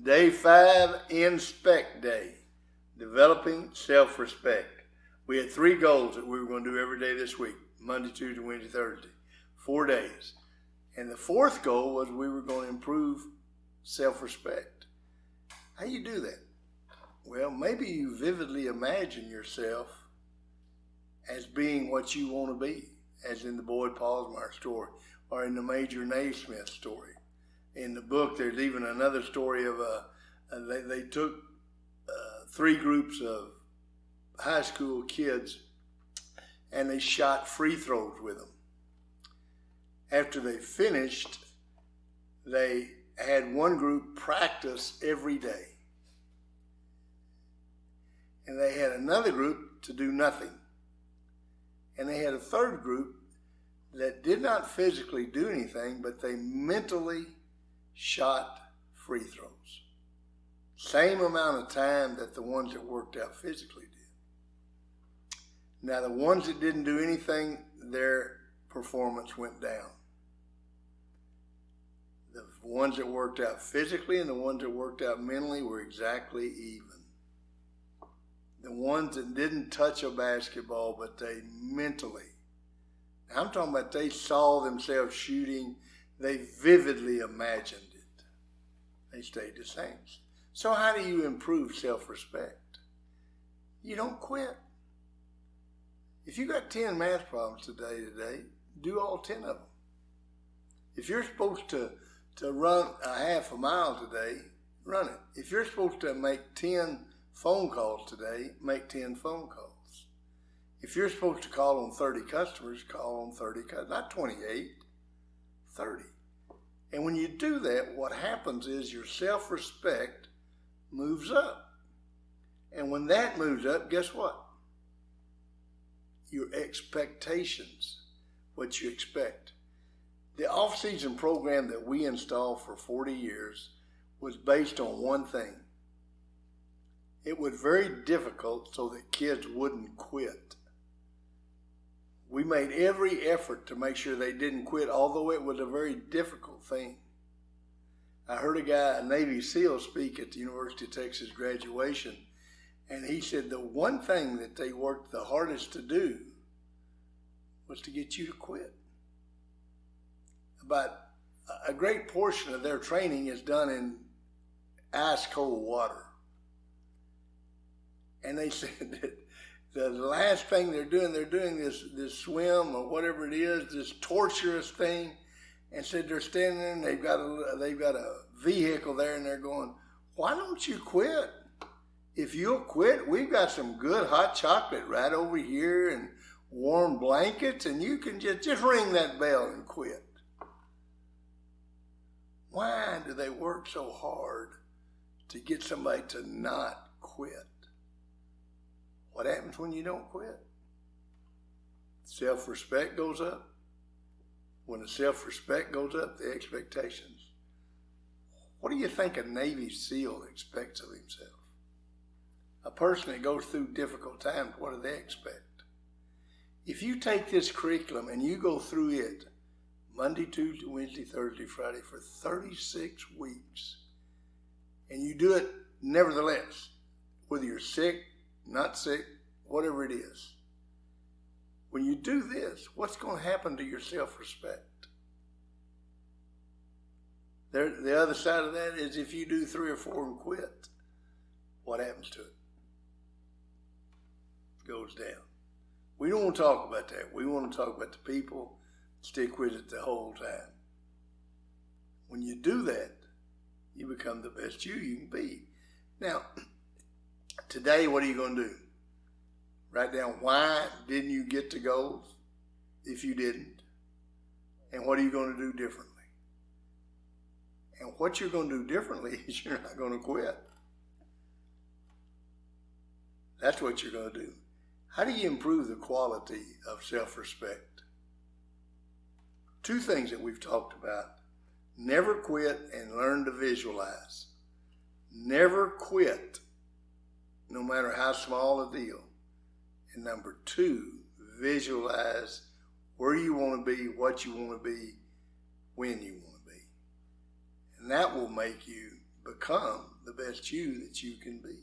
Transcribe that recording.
Day 5, Inspect Day, Developing Self-Respect. We had 3 goals that we were going to do every day this week, Monday, Tuesday, Wednesday, Thursday, 4 days. And the 4th goal was we were going to improve self-respect. How you do that? Well, maybe you vividly imagine yourself as being what you want to be, as in the Boyd Paulsmeyer story, or in the Major Naismith story. In the book, there's even another story of they took 3 groups of high school kids and they shot free throws with them. After they finished, they had one group practice every day. And they had another group to do nothing. And they had a third group that did not physically do anything, but they mentally shot free throws. Same amount of time that the ones that worked out physically did. Now, the ones that didn't do anything, their performance went down. The ones that worked out physically and the ones that worked out mentally were exactly even. The ones that didn't touch a basketball, but they mentally, I'm talking about they saw themselves shooting, they vividly imagined it. They stayed the same. So how do you improve self-respect? You don't quit. If you got 10 math problems today, do all 10 of them. If you're supposed to run a half a mile today, run it. If you're supposed to make 10 phone calls today, make 10 phone calls. If you're supposed to call on 30 customers, call on 30 customers, not 28, 30. And when you do that, what happens is your self-respect moves up. And when that moves up, guess what? Your expectations, what you expect. The off-season program that we installed for 40 years was based on one thing. It was very difficult so that kids wouldn't quit. We made every effort to make sure they didn't quit, although it was a very difficult thing. I heard a Navy SEAL speak at the University of Texas graduation, and he said the one thing that they worked the hardest to do was to get you to quit. But a great portion of their training is done in ice cold water. And they said that the last thing they're doing this swim or whatever it is, this torturous thing, and said they're standing there and they've got a vehicle there and they're going, why don't you quit? If you'll quit, we've got some good hot chocolate right over here and warm blankets, and you can just ring that bell and quit. Why do they work so hard to get somebody to not quit? What happens when you don't quit? Self-respect goes up. When the self-respect goes up, the expectations. What do you think a Navy SEAL expects of himself? A person that goes through difficult times, what do they expect? If you take this curriculum and you go through it Monday, Tuesday, Wednesday, Thursday, Friday for 36 weeks, and you do it nevertheless, whether you're sick, not sick, whatever it is. When you do this, what's going to happen to your self-respect? The other side of that is if you do 3 or 4 and quit, what happens to it? It goes down. We don't want to talk about that. We want to talk about the people that stick with it the whole time. When you do that, you become the best you can be. Now, today, what are you going to do? Write down why didn't you get to goals if you didn't? And what are you going to do differently? And what you're going to do differently is you're not going to quit. That's what you're going to do. How do you improve the quality of self-respect? 2 things that we've talked about. Never quit and learn to visualize. Never quit, no matter how small a deal. And number 2, visualize where you want to be, what you want to be, when you want to be. And that will make you become the best you that you can be.